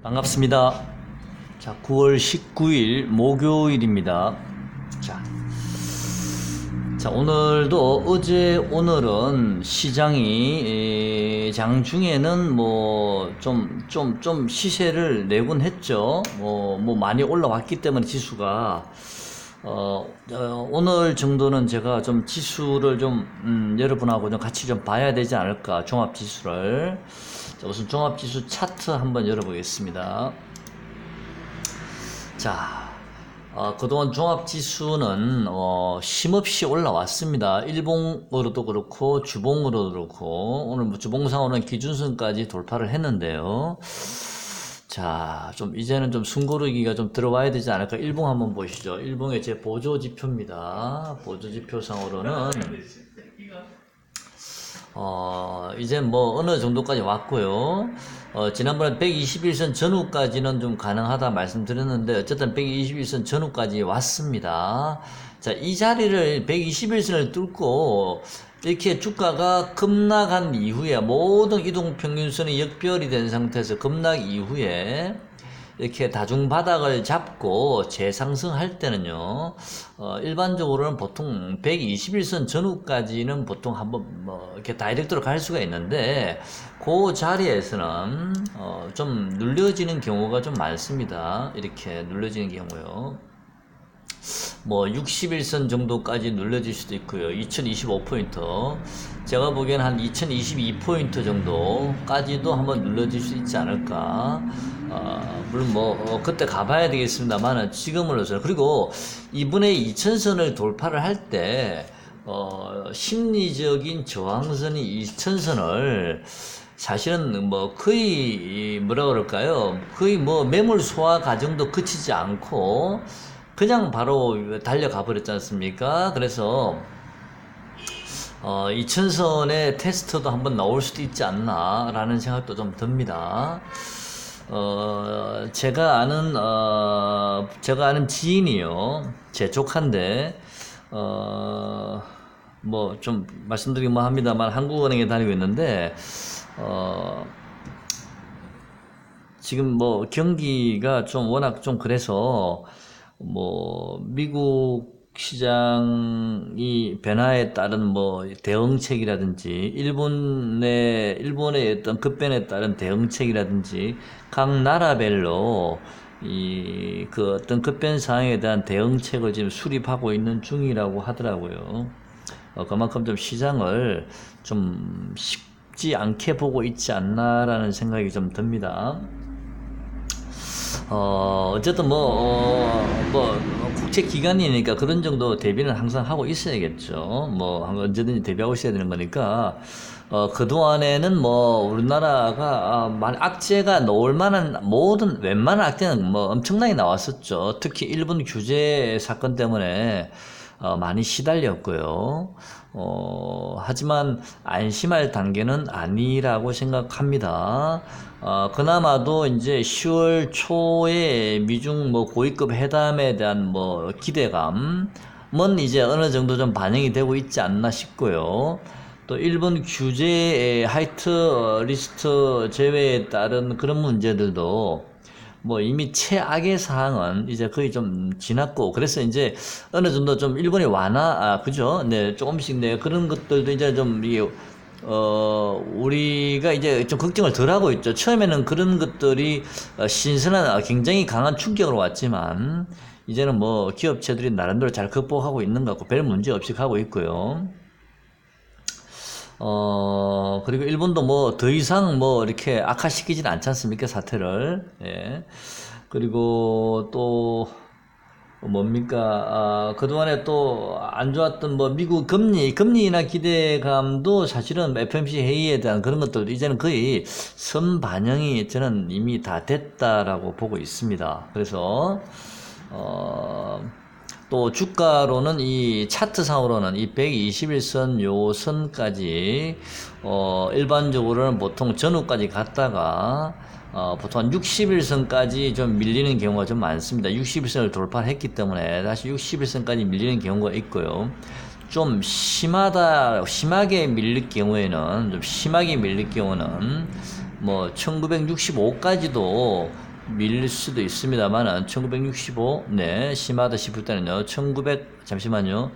반갑습니다. 자, 9월 19일 목요일입니다. 자, 오늘도 오늘은 시장이 장중에는 뭐 좀 시세를 내곤 했죠. 뭐 많이 올라왔기 때문에 지수가 오늘 정도는 제가 좀 지수를 여러분하고 좀 같이 좀 봐야 되지 않을까, 종합지수를. 자, 우선 종합지수 차트 한번 열어보겠습니다. 자, 그동안 종합지수는 쉼없이 올라왔습니다. 일봉으로도 그렇고 주봉으로도 그렇고 오늘 뭐 주봉상으로는 기준선까지 돌파를 했는데요. 자, 이제는 좀 숨고르기가 좀 들어와야 되지 않을까. 일봉 한번 보시죠. 일봉의 제 보조지표입니다. 보조지표상으로는 이제 뭐 어느 정도까지 왔고요. 지난번에 121선 전후까지는 좀 가능하다 말씀드렸는데, 어쨌든 121선 전후까지 왔습니다. 자, 이 자리를 121선을 뚫고 이렇게 주가가 급락한 이후에, 모든 이동평균선이 역별이 된 상태에서 급락 이후에 이렇게 다중바닥을 잡고 재상승할 때는요, 일반적으로는 보통 121선 전후까지는 보통 한번 이렇게 다이렉트로 갈 수가 있는데, 그 자리에서는 좀 눌려지는 경우가 좀 많습니다. 이렇게 눌려지는 경우요. 뭐 61선 정도까지 눌러질 수도 있고요. 2025포인트. 제가 보기엔 한 2022포인트 정도까지도 한번 눌러질 수 있지 않을까. 물론 뭐 그때 가봐야 되겠습니다만, 지금으로서는. 그리고 이번에 2000선을 돌파를 할 때 심리적인 저항선이 2000선을 사실은 뭐 거의 뭐라 그럴까요? 거의 뭐 매물 소화 과정도 거치지 않고 그냥 바로 달려가 버렸지 않습니까? 그래서 2000선의 테스트도 한번 나올 수도 있지 않나 라는 생각도 좀 듭니다. 제가 아는 지인이요, 제 조카인데 뭐 좀 말씀드리긴 뭐 합니다만, 한국은행에 다니고 있는데 지금 뭐 경기가 좀 워낙 좀 그래서 뭐 미국 시장이 변화에 따른 뭐 대응책이라든지, 일본의 어떤 급변에 따른 대응책이라든지, 각 나라별로 그 어떤 급변 사항에 대한 대응책을 지금 수립하고 있는 중이라고 하더라고요. 그만큼 좀 시장을 좀 쉽지 않게 보고 있지 않나라는 생각이 좀 듭니다. 어쨌든 국제 기관이니까 그런 정도 대비는 항상 하고 있어야겠죠. 뭐, 언제든지 대비하고 있어야 되는 거니까. 그동안에는 뭐, 우리나라가, 악재가 나올 만한 웬만한 악재는 뭐 엄청나게 나왔었죠. 특히 일본 규제 사건 때문에 많이 시달렸고요. 하지만 안심할 단계는 아니라고 생각합니다. 그나마도 이제 10월 초에 미중 뭐 고위급 회담에 대한 뭐 기대감은 이제 어느 정도 좀 반영이 되고 있지 않나 싶고요. 또 일본 규제의 화이트 리스트 제외에 따른 그런 문제들도 뭐 이미 최악의 사항은 이제 거의 좀 지났고, 그래서 이제 어느 정도 좀 일본이 그죠? 네, 조금씩, 네, 그런 것들도 이제 좀 이게 우리가 이제 좀 걱정을 덜 하고 있죠. 처음에는 그런 것들이 신선한, 굉장히 강한 충격으로 왔지만, 이제는 뭐 기업체들이 나름대로 잘 극복하고 있는 것 같고 별 문제 없이 가고 있고요. 그리고 일본도 뭐 더 이상 뭐 이렇게 악화시키진 않지 않습니까, 사태를. 예. 그리고 또 뭡니까, 그동안에 또 안 좋았던 뭐 미국 금리나 기대감도 사실은 FOMC 회의에 대한 그런 것들도 이제는 거의 선반영이 저는 이미 다 됐다라고 보고 있습니다. 그래서 또 주가로는 이 차트상으로는 이 121선 요 선까지 일반적으로는 보통 전후까지 갔다가 보통 한 60일선까지 좀 밀리는 경우가 좀 많습니다. 60일선을 돌파했기 때문에 다시 60일선까지 밀리는 경우가 있고요. 좀 심하게 밀릴 경우에는 뭐 1965까지도 밀릴 수도 있습니다만은 1965, 네, 심하다 싶을 때는요, 잠시만요.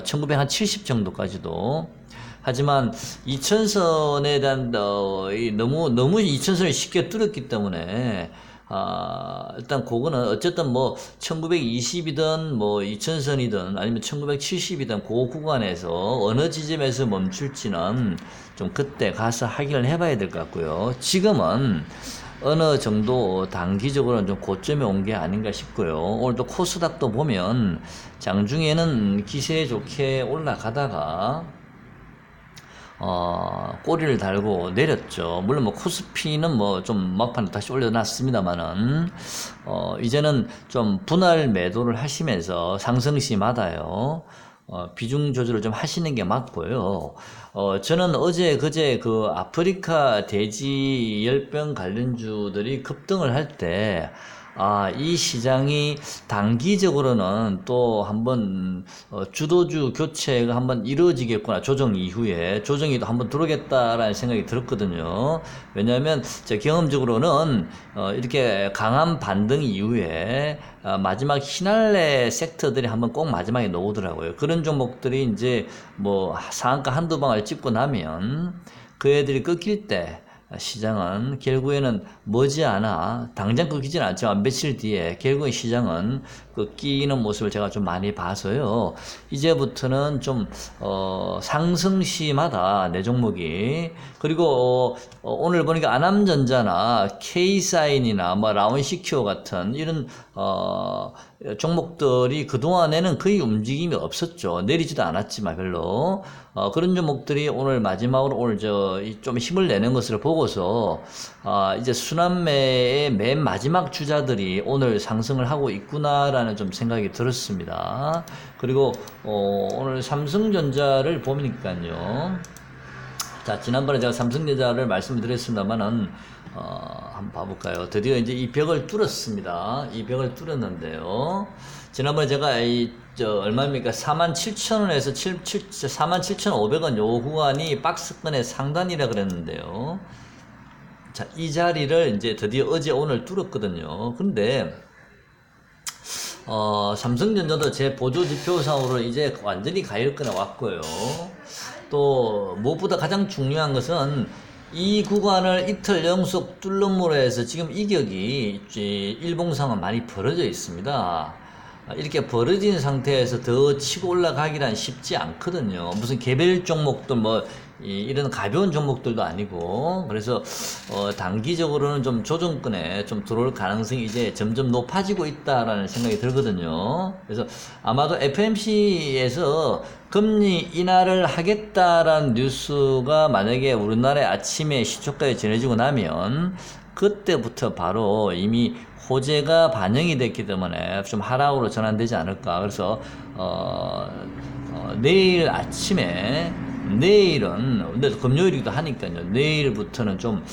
1970 정도까지도. 하지만 이천선에 대한 너무 이천선을 쉽게 뚫었기 때문에 일단 그거는 어쨌든 뭐 1920이든 뭐 이천선이든 아니면 1970이든 그 구간에서 어느 지점에서 멈출지는 좀 그때 가서 확인을 해봐야 될 것 같고요. 지금은 어느 정도 단기적으로는 좀 고점에 온 게 아닌가 싶고요. 오늘도 코스닥도 보면 장중에는 기세 좋게 올라가다가 꼬리를 달고 내렸죠. 물론 뭐 코스피는 뭐 좀 막판에 다시 올려놨습니다만은 이제는 좀 분할 매도를 하시면서 상승시마다요. 비중 조절을 좀 하시는 게 맞고요. 저는 어제 그제 그 아프리카 돼지 열병 관련주들이 급등을 할 때, 이 시장이 단기적으로는 또 한번 주도주 교체가 한번 이루어지겠구나. 조정 이후에 조정이 또 한번 들어오겠다라는 생각이 들었거든요. 왜냐하면 제 경험적으로는 이렇게 강한 반등 이후에 마지막 희날레 섹터들이 한번 꼭 마지막에 나오더라고요. 그런 종목들이 이제 뭐 상한가 한두 방을 찍고 나면 그 애들이 꺾일 때 시장은 결국에는 머지않아 당장 꺾이지는 않지만 며칠 뒤에 결국에 시장은 꺾이는 모습을 제가 좀 많이 봐서요. 이제부터는 좀 상승시마다 내 종목이 그리고 오늘 보니까 아남전자나 K사인이나 뭐 라운시큐어 같은 이런 종목들이 그동안에는 거의 움직임이 없었죠. 내리지도 않았지만 별로. 그런 종목들이 오늘 마지막으로 오늘 좀 힘을 내는 것을 보고서, 이제 순환매의 맨 마지막 주자들이 오늘 상승을 하고 있구나라는 좀 생각이 들었습니다. 그리고, 오늘 삼성전자를 보니까요. 자, 지난번에 제가 삼성전자를 말씀드렸습니다만은, 한번 봐볼까요? 드디어 이제 이 벽을 뚫었습니다. 이 벽을 뚫었는데요. 지난번에 제가 얼마입니까? 47,000원에서 47,500원 요 구간이 박스권의 상단이라 그랬는데요. 자, 이 자리를 이제 드디어 어제 오늘 뚫었거든요. 근데, 삼성전자도 제 보조지표상으로 이제 완전히 가열권에 왔고요. 또, 무엇보다 가장 중요한 것은 이 구간을 이틀 연속 뚫음으로 해서 지금 이격이 일봉상은 많이 벌어져 있습니다. 이렇게 벌어진 상태에서 더 치고 올라가기란 쉽지 않거든요. 무슨 개별 종목들 이런 가벼운 종목들도 아니고 그래서 단기적으로는 좀 조정권에 좀 들어올 가능성이 이제 점점 높아지고 있다라는 생각이 들거든요. 그래서 아마도 FMC에서 금리 인하를 하겠다라는 뉴스가 만약에 우리나라의 아침에 시초가에 전해지고 나면 그때부터 바로 이미 호재가 반영이 됐기 때문에 좀 하락으로 전환되지 않을까. 그래서 내일 아침에 내일은 근데 금요일이기도 하니까요. 내일부터는 좀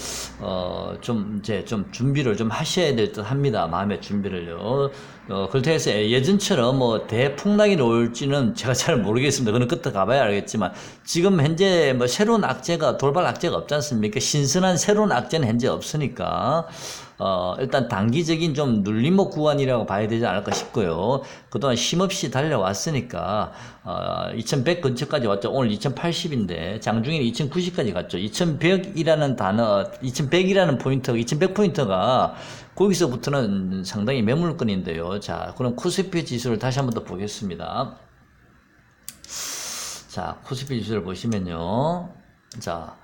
준비를 좀 하셔야 될 듯 합니다. 마음의 준비를요. 그렇다고 해서 예전처럼 뭐 대폭락이 올지는 제가 잘 모르겠습니다. 그건 끝에 가봐야 알겠지만 지금 현재 뭐 새로운 악재가 돌발 악재가 없지 않습니까? 신선한 새로운 악재는 현재 없으니까 일단 단기적인 좀 눌림목 구간이라고 봐야 되지 않을까 싶고요. 그동안 쉼없이 달려왔으니까 2100 근처까지 왔죠. 오늘 2080인데 장중에는 2090까지 갔죠. 2100이라는 단어, 2100이라는 포인트, 2100 포인트가 거기서부터는 상당히 매물권인데요. 자, 그럼 코스피 지수를 다시 한번 더 보겠습니다. 자, 코스피 지수를 보시면요. 자,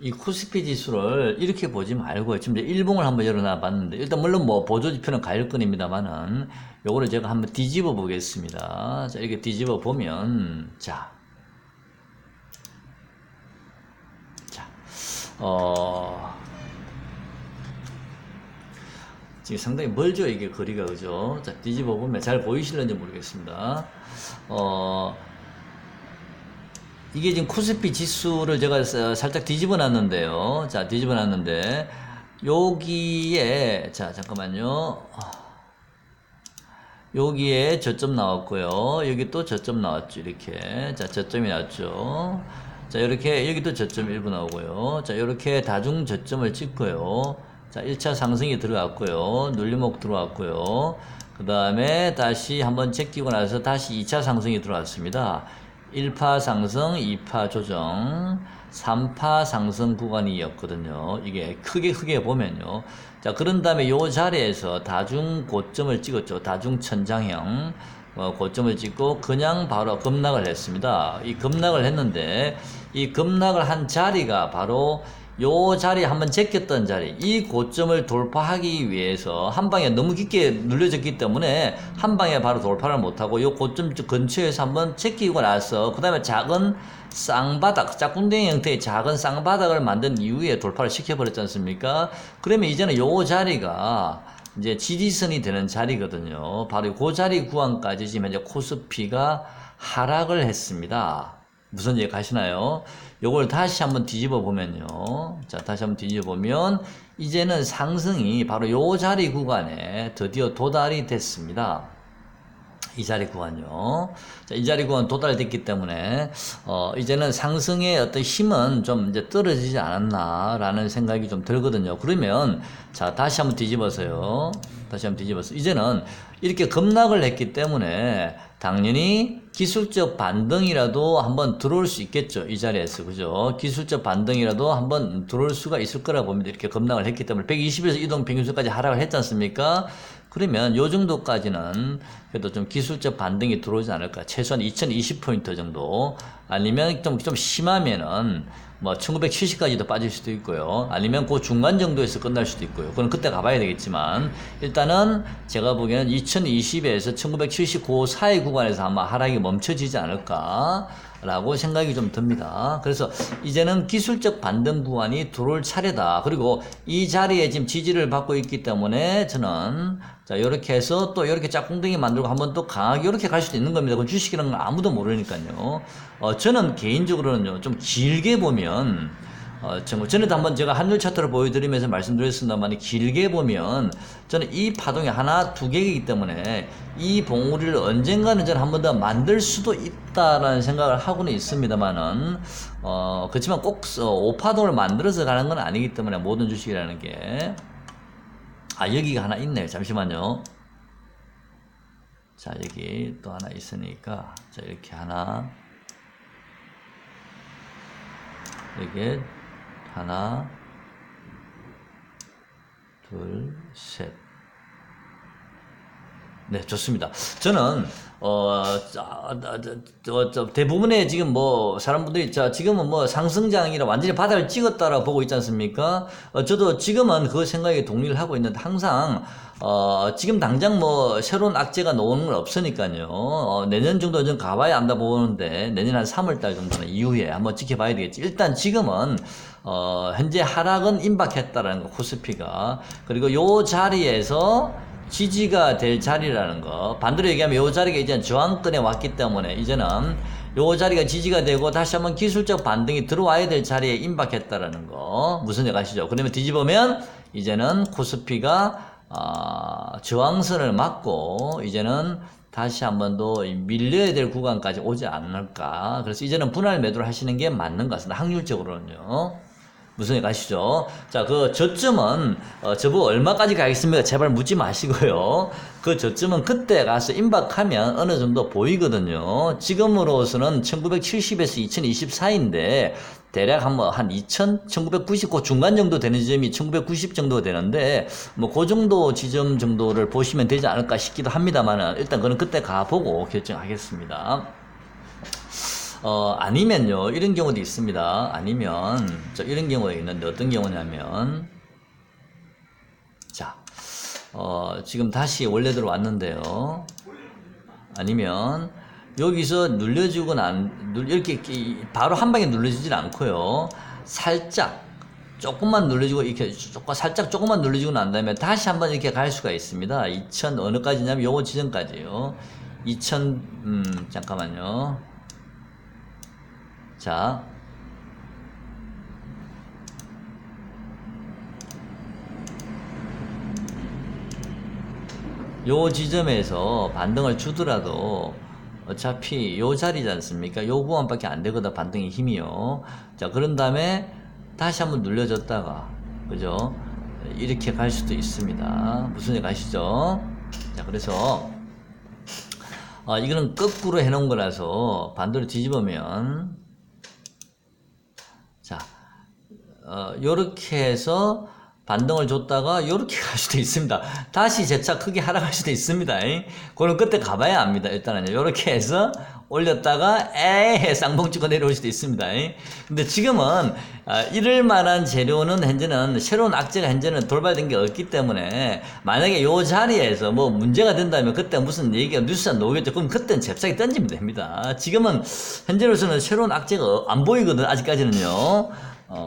이 코스피 지수를 이렇게 보지 말고 지금 이제 일봉을 한번 열어놔 봤는데 일단 물론 뭐 보조지표는 가열권입니다만은 요거를 제가 한번 뒤집어 보겠습니다. 자, 이렇게 뒤집어 보면 자, 지금 상당히 멀죠 이게 거리가 그죠? 자, 뒤집어 보면 잘 보이실런지 모르겠습니다. 이게 지금 코스피 지수를 제가 살짝 뒤집어 놨는데요. 자, 뒤집어 놨는데, 여기에, 자, 잠깐만요. 여기에 저점 나왔고요. 여기 또 저점 나왔죠. 이렇게. 자, 저점이 나왔죠. 자, 이렇게, 여기도 저점 일부 나오고요. 자, 이렇게 다중 저점을 찍고요. 자, 1차 상승이 들어갔고요. 눌림목 들어왔고요. 그 다음에 다시 한번 제끼고 나서 다시 2차 상승이 들어왔습니다. 1파 상승, 2파 조정, 3파 상승 구간이었거든요. 이게 크게 보면요. 자, 그런 다음에 요 자리에서 다중 고점을 찍었죠. 다중 천장형 고점을 찍고 그냥 바로 급락을 했습니다. 이 급락을 했는데 이 급락을 한 자리가 바로 요 자리에 한번 제꼈던 자리, 이 고점을 돌파하기 위해서 한 방에 너무 깊게 눌려졌기 때문에 한 방에 바로 돌파를 못하고 요 고점 근처에서 한번 제끼고 나서 그 다음에 작은 쌍바닥, 짝꿍댕이 형태의 작은 쌍바닥을 만든 이후에 돌파를 시켜버렸지 않습니까? 그러면 이제는 요 자리가 이제 지지선이 되는 자리거든요. 바로 그 자리 구간까지 지금 현재 코스피가 하락을 했습니다. 무슨 얘기 가시나요? 요걸 다시 한번 뒤집어 보면요. 자, 다시 한번 뒤집어 보면 이제는 상승이 바로 요 자리 구간에 드디어 도달이 됐습니다. 이 자리 구간요. 자, 이 자리 구간 도달됐기 때문에 이제는 상승의 어떤 힘은 좀 이제 떨어지지 않았나라는 생각이 좀 들거든요. 그러면 자, 다시 한번 뒤집어서요. 다시 한번 뒤집어서 이제는 이렇게 급락을 했기 때문에 당연히 기술적 반등이라도 한번 들어올 수 있겠죠. 이 자리에서. 그죠? 기술적 반등이라도 한번 들어올 수가 있을 거라 봅니다. 이렇게 급락을 했기 때문에 120에서 이동 평균선까지 하락을 했지 않습니까? 그러면 요 정도까지는 그래도 좀 기술적 반등이 들어오지 않을까. 최소한 2020포인트 정도. 아니면 좀 심하면은 뭐 1970까지도 빠질 수도 있고요. 아니면 그 중간 정도에서 끝날 수도 있고요. 그건 그때 가봐야 되겠지만 일단은 제가 보기에는 2020에서 1970 그 사이 구간에서 아마 하락이 멈춰지지 않을까 라고 생각이 좀 듭니다. 그래서 이제는 기술적 반등 구간이 들어올 차례다. 그리고 이 자리에 지금 지지를 받고 있기 때문에 저는 자, 요렇게 해서 또 요렇게 짝꿍댕이 만들고 한번 또 강하게 요렇게 갈 수도 있는 겁니다. 그 주식이라는 건 아무도 모르니까요. 저는 개인적으로는요, 좀 길게 보면, 전에도 한번 제가 환율 차트를 보여드리면서 말씀드렸습니다만, 길게 보면, 저는 이 파동이 하나, 두 개이기 때문에, 이 봉우리를 언젠가는 저는 한 번 더 만들 수도 있다라는 생각을 하고는 있습니다만은, 그렇지만 꼭 5파동을 만들어서 가는 건 아니기 때문에, 모든 주식이라는 게. 여기가 하나 있네요. 잠시만요. 자, 여기 또 하나 있으니까, 자, 이렇게 하나. 여기 하나, 둘, 셋. 네, 좋습니다. 저는 대부분의 지금 뭐 사람분들이 지금은 뭐 상승장이라 완전히 바닥을 찍었다라고 보고 있지 않습니까? 저도 지금은 그 생각에 동의를 하고 있는데 항상 지금 당장 뭐 새로운 악재가 나오는 건 없으니까요. 내년 정도 좀 가봐야 안다 보는데 내년 한 3월달 정도는 이후에 한번 지켜봐야 되겠지. 일단 지금은 현재 하락은 임박했다라는 거, 코스피가. 그리고 요 자리에서 지지가 될 자리라는 거, 반대로 얘기하면 요 자리가 이제 저항권에 왔기 때문에 이제는 요 자리가 지지가 되고 다시 한번 기술적 반등이 들어와야 될 자리에 임박했다라는 거, 무슨 얘기 아시죠? 그러면 뒤집으면 이제는 코스피가 저항선을 맞고 이제는 다시 한번 더 밀려야 될 구간까지 오지 않을까. 그래서 이제는 분할 매도를 하시는 게 맞는 것 같습니다. 확률적으로는요. 무슨 얘기 아시죠? 자, 그 저점은 저보고 얼마까지 가겠습니까? 제발 묻지 마시고요. 그 저점은 그때 가서 임박하면 어느 정도 보이거든요. 지금으로서는 1970에서 2020 사이인데 대략 한 1990 그 중간 정도 되는 지점이 1990 정도 되는데 뭐 그 정도 지점 정도를 보시면 되지 않을까 싶기도 합니다만 일단 그는 그때 가보고 결정하겠습니다. 아니면요, 이런 경우도 있습니다. 아니면, 이런 경우가 있는데, 어떤 경우냐면, 자, 지금 다시 원래대로 왔는데요. 아니면, 여기서 눌려주거나, 이렇게, 바로 한 방에 눌러지질 않고요. 살짝, 조금만 눌러주고, 이렇게, 살짝 조금만 눌러주고 난 다음에 다시 한번 이렇게 갈 수가 있습니다. 2000, 어느까지냐면, 요거 지점까지요. 2000, 잠깐만요. 자, 요 지점에서 반등을 주더라도 어차피 요 자리지 않습니까? 요 구간밖에 안 되거든, 반등의 힘이요. 자, 그런 다음에 다시 한번 눌려줬다가, 그죠? 이렇게 갈 수도 있습니다. 무슨 얘기 아시죠? 자, 그래서 이거는 거꾸로 해놓은 거라서 반대로 뒤집으면 자, 요렇게 해서 반등을 줬다가 요렇게 갈 수도 있습니다. 다시 재차 크게 하락할 수도 있습니다. 그럼 그때 가봐야 압니다. 일단은 요렇게 해서 올렸다가 에이 쌍봉 찍고 내려올 수도 있습니다. 근데 지금은 이럴 만한 재료는 현재는 새로운 악재가 현재는 돌발된 게 없기 때문에 만약에 요 자리에서 뭐 문제가 된다면 그때 무슨 얘기가 뉴스가 나오겠죠. 그럼 그때는 잽싸게 던지면 됩니다. 지금은 현재로서는 새로운 악재가 안 보이거든 아직까지는요.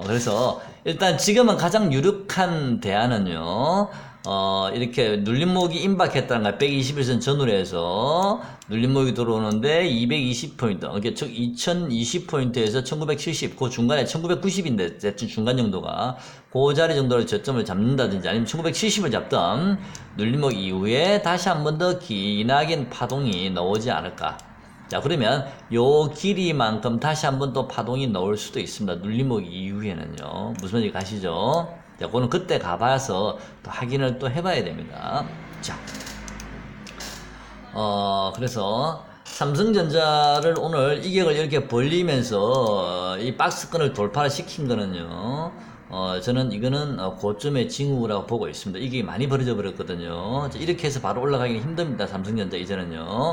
그래서 일단 지금은 가장 유력한 대안은요. 이렇게 눌림목이 임박했다는 걸 121선 전후로 해서 눌림목이 들어오는데 220포인트, 이렇게 즉 2020포인트에서 1970, 그 중간에 1990인데 대충 중간 정도가 그 자리 정도로 저점을 잡는다든지 아니면 1970을 잡던 눌림목 이후에 다시 한 번 더 기나긴 파동이 나오지 않을까. 자, 그러면 요 길이만큼 다시 한번 또 파동이 나올 수도 있습니다. 눌림목 이후에는요. 무슨 말인지 가시죠? 자, 그거는 그때 가봐서 또 확인을 또 해봐야 됩니다. 자, 그래서 삼성전자를 오늘 이격을 이렇게 벌리면서 이 박스권을 돌파를 시킨 거는요. 저는 이거는 고점의 징후라고 보고 있습니다. 이게 많이 벌어져 버렸거든요. 자, 이렇게 해서 바로 올라가기는 힘듭니다. 삼성전자 이제는요.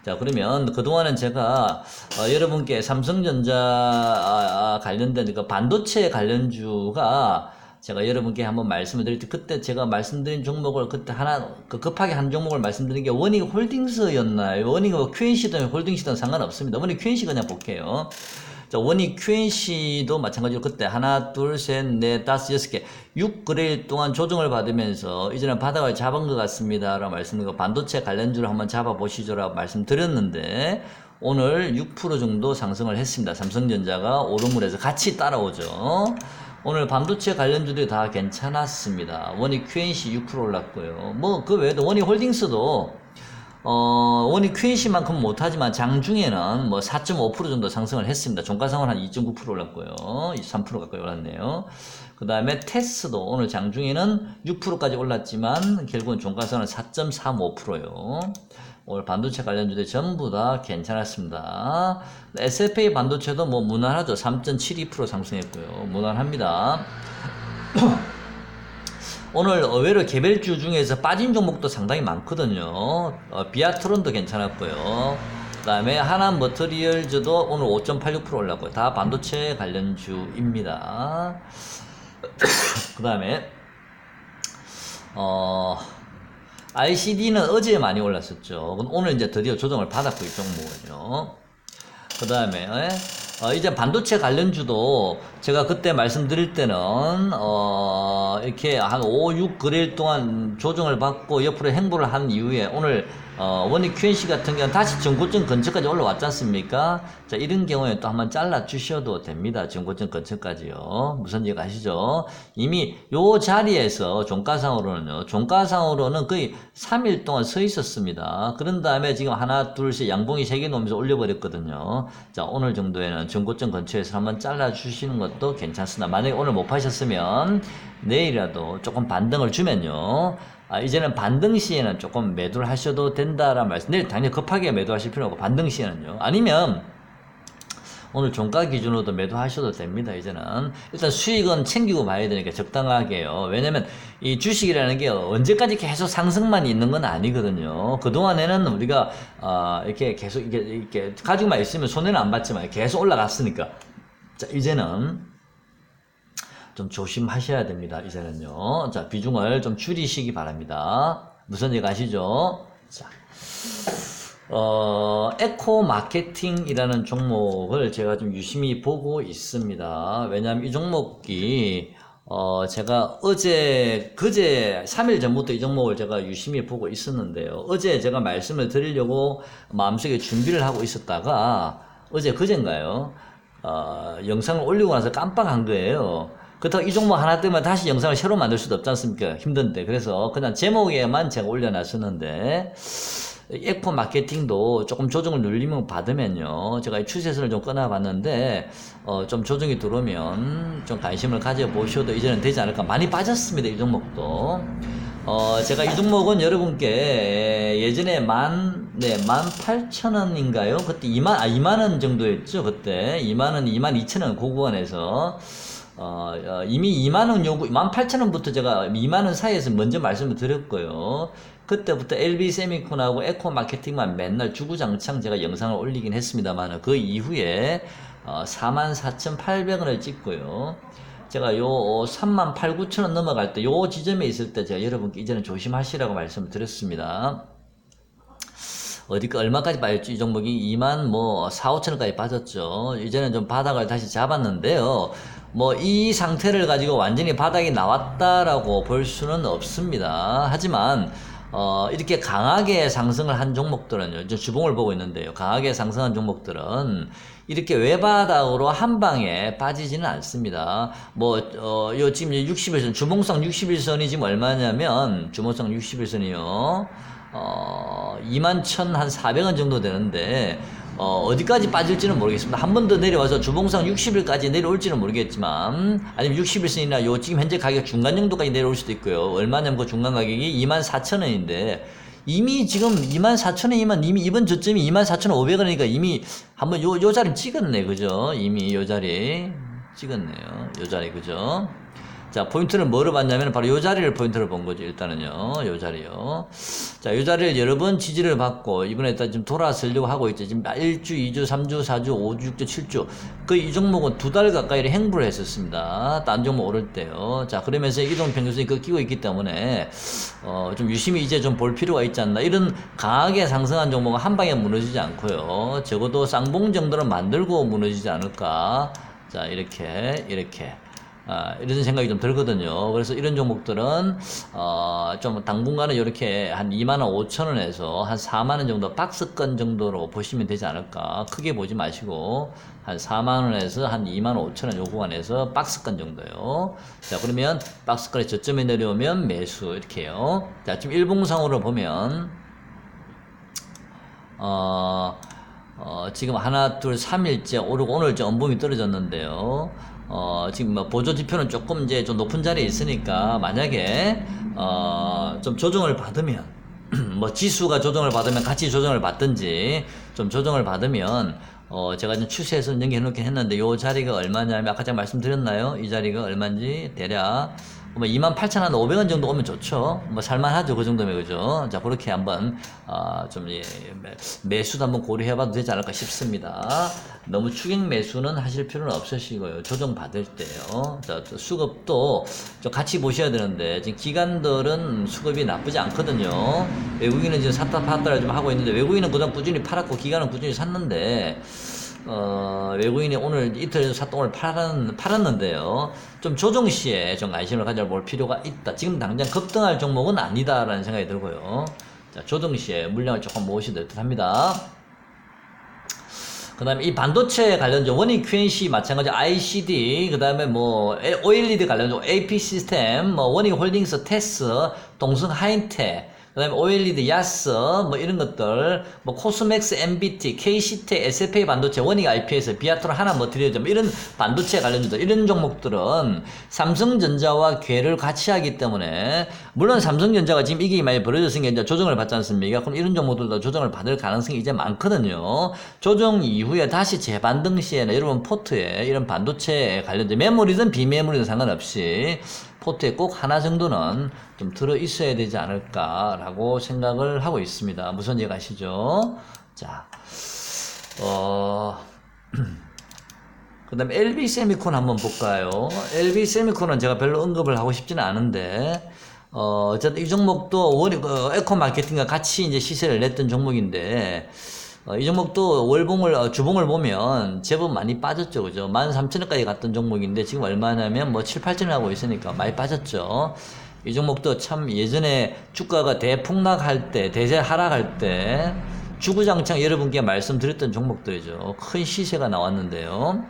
자, 그러면 그동안은 제가 여러분께 삼성전자 관련된 그 반도체 관련주가 제가 여러분께 한번 말씀을 드릴 때 그때 제가 말씀드린 종목을 그때 하나 급하게 한 종목을 말씀드린 게 원익 홀딩스였나요? 원익 QNC든 홀딩스든 상관없습니다. 원익 QNC 그냥 볼게요. 자, 원익 QNC도 마찬가지로 그때 하나, 둘, 셋, 넷, 다섯, 여섯 개 6거래일 동안 조정을 받으면서 이제는 바닥을 잡은 것 같습니다 라고 말씀드리고 반도체 관련주를 한번 잡아보시죠 라고 말씀드렸는데 오늘 6% 정도 상승을 했습니다. 삼성전자가 오름을 해서 같이 따라오죠. 오늘 반도체 관련주들이 다 괜찮았습니다. 원익 QNC 6% 올랐고요. 뭐 그 외에도 원익 홀딩스도 원익 QNC만큼 못하지만 장중에는 뭐 4.5% 정도 상승을 했습니다. 종가상은 한 2.9% 올랐고요. 3% 가까이 올랐네요. 그 다음에 테스도 오늘 장중에는 6%까지 올랐지만 결국은 종가상은 4.35%요. 오늘 반도체 관련주들 전부 다 괜찮았습니다. SFA 반도체도 뭐 무난하죠. 3.72% 상승했고요. 무난합니다. 오늘 의외로 개별주 중에서 빠진 종목도 상당히 많거든요. 비아트론도 괜찮았고요. 그 다음에 하남 머터리얼즈도 오늘 5.86% 올랐고요. 다 반도체 관련주입니다. 그 다음에 ICD는 어제 많이 올랐었죠. 오늘 이제 드디어 조정을 받았고 이 종목은요. 그 다음에 이제 반도체 관련주도 제가 그때 말씀드릴 때는 이렇게 한 5, 6거래일 동안 조정을 받고 옆으로 행보를 한 이후에 오늘 원익 QNC 같은 경우는 다시 전고점 근처까지 올라왔지 않습니까? 자, 이런 경우에 또 한번 잘라 주셔도 됩니다. 전고점 근처까지요. 무슨 얘기 아시죠? 이미 요 자리에서 종가상으로는 거의 3일 동안 서 있었습니다. 그런 다음에 지금 하나, 둘, 셋 양봉이 3개 놓으면서 올려버렸거든요. 자, 오늘 정도에는 전고점 근처에서 한번 잘라 주시는 것도 괜찮습니다. 만약에 오늘 못 파셨으면 내일이라도 조금 반등을 주면요. 이제는 반등 시에는 조금 매도를 하셔도 된다라는 말씀. 내일 당연히 급하게 매도하실 필요 없고 반등 시에는요. 아니면 오늘 종가 기준으로도 매도하셔도 됩니다. 이제는 일단 수익은 챙기고 봐야 되니까 적당하게요. 왜냐면 이 주식이라는 게 언제까지 계속 상승만 있는 건 아니거든요. 그 동안에는 우리가 이렇게 계속 이렇게 가지고만 있으면 손해는 안 받지만 계속 올라갔으니까. 자, 이제는 좀 조심하셔야 됩니다. 이제는요. 자, 비중을 좀 줄이시기 바랍니다. 무슨 얘기 아시죠? 자, 에코 마케팅이라는 종목을 제가 좀 유심히 보고 있습니다. 왜냐하면 이 종목이 제가 그제 3일 전부터 이 종목을 제가 유심히 보고 있었는데요. 어제 제가 말씀을 드리려고 마음속에 준비를 하고 있었다가 그젠가요? 영상을 올리고 나서 깜빡한 거예요. 그렇다고 이 종목 하나 때문에 다시 영상을 새로 만들 수도 없지 않습니까? 힘든데. 그래서 그냥 제목에만 제가 올려놨었는데, 에코 마케팅도 조금 조정을 눌리면 받으면요. 제가 이 추세선을 좀 끊어봤는데, 좀 조정이 들어오면 좀 관심을 가져보셔도 이제는 되지 않을까. 많이 빠졌습니다, 이 종목도. 제가 이 종목은 여러분께 예전에 18,000원인가요? 그때 2만원 정도였죠, 그때. 2만원, 22,000원, 그 구간에서. 이미 2만원 요구, 18,000원부터 제가 2만원 사이에서 먼저 말씀을 드렸고요. 그때부터 LB 세미콘하고 에코 마케팅만 맨날 주구장창 제가 영상을 올리긴 했습니다만, 그 이후에 44,800원을 찍고요. 제가 요 38,900원 넘어갈 때, 요 지점에 있을 때 제가 여러분께 이제는 조심하시라고 말씀을 드렸습니다. 얼마까지 빠졌죠? 이 종목이 2만 4, 5천원까지 빠졌죠. 이제는 좀 바닥을 다시 잡았는데요. 이 상태를 가지고 완전히 바닥이 나왔다라고 볼 수는 없습니다. 하지만, 이렇게 강하게 상승을 한 종목들은요, 이제 주봉을 보고 있는데요. 강하게 상승한 종목들은 이렇게 외바닥으로 한 방에 빠지지는 않습니다. 요 지금 61선, 주봉상 61선이 지금 얼마냐면, 주봉상 61선이요. 21,400원 정도 되는데, 어디까지 빠질지는 모르겠습니다. 한 번 더 내려와서 주봉상 60일까지 내려올지는 모르겠지만, 아니면 61선이나 요 지금 현재 가격 중간 정도까지 내려올 수도 있고요. 얼마냐면 그 중간 가격이 24,000원인데, 이미 지금 24,000원이면 이미 이번 저점이 24,500원이니까 이미 한번 요 자리 찍었네, 그죠? 이미 요 자리 찍었네요. 요 자리, 그죠? 자, 포인트를 뭐로 봤냐면 바로 요 자리를 포인트로 본 거죠. 일단은요. 요 자리요. 자, 요 자리를 여러 번 지지를 받고 이번에 일단 지금 돌아서려고 하고 있죠. 지금 1주, 2주, 3주, 4주, 5주, 6주, 7주. 이 종목은 2달 가까이를 행보를 했었습니다. 딴 종목 오를 때요. 자, 그러면서 이동평균선이 끼고 있기 때문에 좀 유심히 이제 좀 볼 필요가 있지 않나. 이런 강하게 상승한 종목은 한 방에 무너지지 않고요. 적어도 쌍봉 정도는 만들고 무너지지 않을까. 자, 이렇게. 이런 생각이 좀 들거든요. 그래서 이런 종목들은, 좀 당분간은 이렇게 한 25,000원에서 한 4만원 정도 박스권 정도로 보시면 되지 않을까. 크게 보지 마시고, 한 4만원에서 한 25,000원 요 구간에서 박스권 정도요. 자, 그러면 박스권의 저점에 내려오면 매수, 이렇게요. 자, 지금 일봉상으로 보면, 지금 하나, 둘, 3일째 오르고 오늘 좀 엄범이 떨어졌는데요. 지금 보조 지표는 조금 이제 좀 높은 자리에 있으니까 만약에 좀 조정을 받으면 지수가 조정을 받으면 같이 조정을 받든지 좀 조정을 받으면 제가 지금 추세에서 연결해 놓긴 했는데 요 자리가 얼마냐면 아까 제가 말씀드렸나요? 이 자리가 얼마인지 대략 28,500원 정도 오면 좋죠. 살만하죠. 그 정도면, 그죠? 자, 그렇게 한번, 매수도 한번 고려해봐도 되지 않을까 싶습니다. 너무 추격 매수는 하실 필요는 없으시고요. 조정 받을 때요. 자, 수급도 좀 같이 보셔야 되는데, 지금 기관들은 수급이 나쁘지 않거든요. 외국인은 지금 샀다 팔았다를 좀 하고 있는데, 외국인은 그동안 꾸준히 팔았고, 기관은 꾸준히 샀는데, 외국인이 오늘 이틀 샀동을 팔았는데요. 좀 조정 시에 좀 관심을 가져볼 필요가 있다. 지금 당장 급등할 종목은 아니다라는 생각이 들고요. 자, 조정 시에 물량을 조금 모으시도 합니다. 그 다음에 이 반도체 관련주 원익 QNC 마찬가지 ICD, 그 다음에 OLED 관련주 AP 시스템, 원익 홀딩스, 테스, 동성 하인텍, 그 다음에 OLED, 야스, 이런 것들, 코스맥스, MBT, KC텍, SFA 반도체, 원익 IPS, 비아트론 하나 드려야죠. 이런 반도체 관련주들, 이런 종목들은 삼성전자와 궤를 같이 하기 때문에, 물론 삼성전자가 지금 이게 많이 벌어졌으니까 이제 조정을 받지 않습니까? 그럼 이런 종목들도 조정을 받을 가능성이 이제 많거든요. 조정 이후에 다시 재반등 시에는 여러분 포트에 이런 반도체 관련된 메모리든 비메모리든 상관없이 포트에 꼭 하나 정도는 좀 들어 있어야 되지 않을까라고 생각을 하고 있습니다. 무슨 얘기 아시죠? 자, 그 다음에 LB 세미콘 한번 볼까요? LB 세미콘은 제가 별로 언급을 하고 싶지는 않은데, 어쨌든 이 종목도 에코 마케팅과 같이 이제 시세를 냈던 종목인데, 이 종목도 주봉을 보면 제법 많이 빠졌죠. 그죠? 13,000원까지 갔던 종목인데 지금 얼마냐면 7, 8,000원 하고 있으니까 많이 빠졌죠. 이 종목도 참 예전에 주가가 대폭락할 때, 대세 하락할 때 주구장창 여러분께 말씀드렸던 종목들이죠. 큰 시세가 나왔는데요.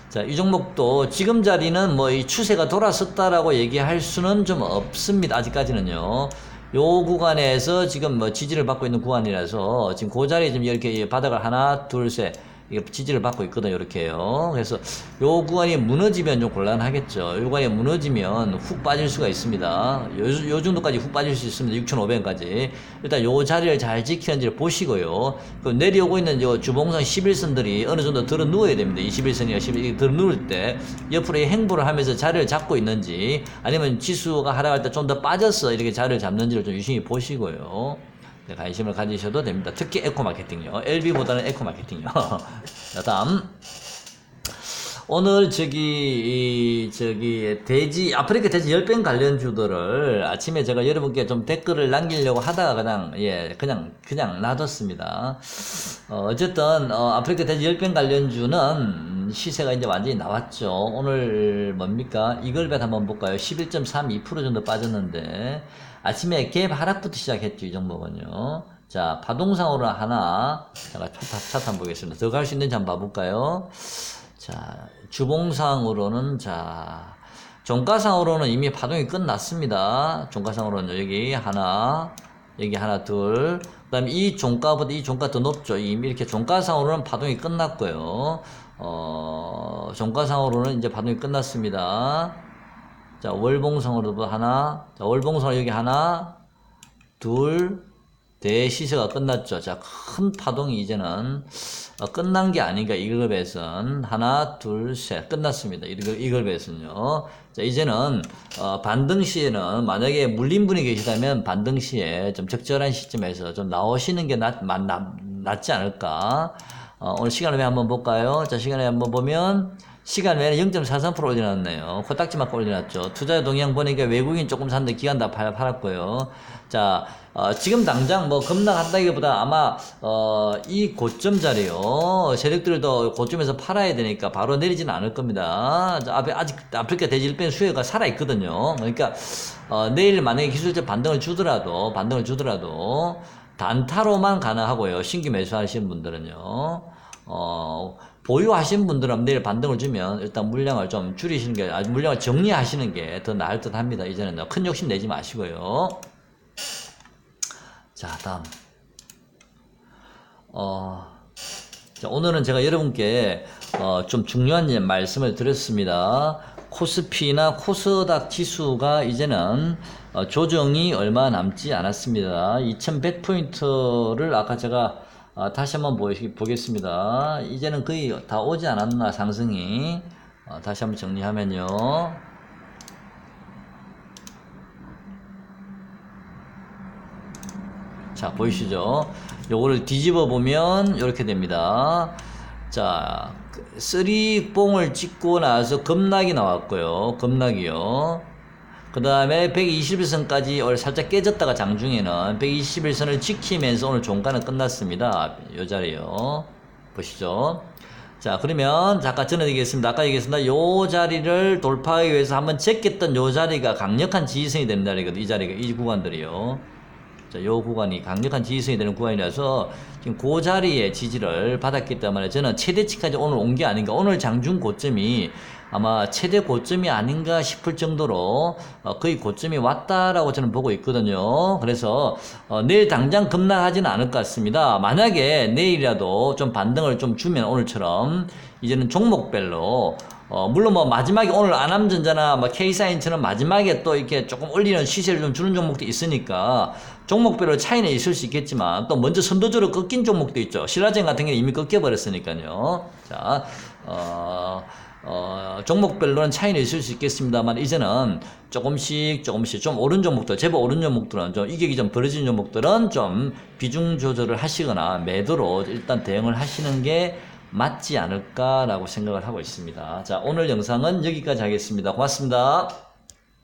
자, 이 종목도 지금 자리는 이 추세가 돌아섰다라고 얘기할 수는 좀 없습니다. 아직까지는요. 요 구간에서 지금 뭐 지지를 받고 있는 구간이라서 지금 그 자리에 지금 이렇게 바닥을 하나, 둘, 셋 이게 지지를 받고 있거든요. 이렇게요. 그래서 요 구간이 무너지면 좀 곤란하겠죠. 요 구간이 무너지면 훅 빠질 수가 있습니다. 요 정도까지 훅 빠질 수 있습니다. 6,500원까지. 일단 요 자리를 잘 지키는지를 보시고요. 그 내려오고 있는 요 주봉상 11선들이 어느 정도 들어 누워야 됩니다. 21선이나 11선이 들어 누울 때 옆으로 행보를 하면서 자리를 잡고 있는지 아니면 지수가 하락할 때 좀 더 빠져서 이렇게 자리를 잡는지를 좀 유심히 보시고요. 네, 관심을 가지셔도 됩니다. 특히 에코마케팅요. LB보다는 에코마케팅요. 자, 다음. 오늘 아프리카 돼지 10뱅 관련주들을 아침에 제가 여러분께 좀 댓글을 남기려고 하다가 그냥 놔뒀습니다. 어쨌든, 아프리카 돼지 10뱅 관련주는 시세가 이제 완전히 나왔죠. 오늘 뭡니까? 이글벳 한번 볼까요? 11.32% 정도 빠졌는데, 아침에 갭 하락부터 시작했죠. 이 종목은요. 자, 파동상으로 하나, 제가 차트 한번 보겠습니다. 더 갈 수 있는지 한번 봐볼까요? 자, 주봉상으로는, 자, 종가상으로는 이미 파동이 끝났습니다. 종가상으로는 여기 하나, 둘. 그 다음에 이 종가보다 이 종가 더 높죠. 이미 이렇게 종가상으로는 파동이 끝났고요. 종가상으로는 이제 파동이 끝났습니다. 자, 월봉상으로도 하나, 자, 월봉상으로 여기 하나, 둘, 대시세가 끝났죠. 자, 큰 파동이 이제는 끝난 게 아닌가. 이글벳은 하나, 둘, 셋 끝났습니다. 이글벳은요. 자, 이제는 반등 시에는 만약에 물린 분이 계시다면 반등 시에 좀 적절한 시점에서 좀 나오시는 게 낫지 않을까. 오늘 시간을 한번 볼까요? 자, 시간을 한번 보면 시간 외에는 0.43% 올려놨네요. 코딱지만큼 올려놨죠. 투자 동향 보니까 외국인 조금 샀는데 기관 다 팔았고요. 자, 지금 당장 뭐 급락한다기보다 아마 이 고점 자리요. 세력들도 고점에서 팔아야 되니까 바로 내리지는 않을 겁니다. 아직 아프리카 돼지 1뱅 수요가 살아 있거든요. 그러니까 내일 만약에 기술적 반등을 주더라도 단타로만 가능하고요. 신규 매수하시는 분들은요. 보유하신 분들은 내일 반등을 주면 일단 물량을 좀 줄이시는 게, 물량을 정리하시는 게 더 나을 듯 합니다. 이제는 큰 욕심 내지 마시고요. 자, 다음. 자, 오늘은 제가 여러분께, 좀 중요한 말씀을 드렸습니다. 코스피나 코스닥 지수가 이제는, 조정이 얼마 남지 않았습니다. 2100포인트를 아까 제가 다시 한번 보겠습니다. 이제는 거의 다 오지 않았나, 상승이. 다시 한번 정리하면요. 자, 보이시죠? 요거를 뒤집어 보면 이렇게 됩니다. 자, 쓰리뽕을 찍고 나서 급락이 나왔고요. 급락이요. 그 다음에 121선까지 살짝 깨졌다가 장중에는 121선을 지키면서 오늘 종가는 끝났습니다. 요 자리요. 보시죠. 자, 그러면 잠깐 전해드리겠습니다. 아까 얘기했습니다. 요 자리를 돌파하기 위해서 한번 제꼈던 요 자리가 강력한 지지선이 되는 자리거든요. 이 자리가, 이 구간들이요. 자, 요 구간이 강력한 지지선이 되는 구간이라서 지금 그 자리에 지지를 받았기 때문에 저는 최대치까지 오늘 온 게 아닌가. 오늘 장중 고점이 아마 최대 고점이 아닌가 싶을 정도로 거의 고점이 왔다라고 저는 보고 있거든요. 그래서 내일 당장 급락하지는 않을 것 같습니다. 만약에 내일이라도 좀 반등을 좀 주면 오늘처럼 이제는 종목별로 물론 뭐 마지막에 오늘 안암전자나 뭐 K사인처럼 마지막에 또 이렇게 조금 올리는 시세를 좀 주는 종목도 있으니까 종목별로 차이는 있을 수 있겠지만 또 먼저 선도적으로 꺾인 종목도 있죠. 신라젠 같은 경우는 이미 꺾여버렸으니까요. 자, 종목별로는 차이는 있을 수 있겠습니다만 이제는 조금씩 좀 오른 종목들, 제법 오른 종목들은 좀 이격이 좀 벌어진 종목들은 좀 비중 조절을 하시거나 매도로 일단 대응을 하시는 게 맞지 않을까라고 생각을 하고 있습니다. 자, 오늘 영상은 여기까지 하겠습니다. 고맙습니다.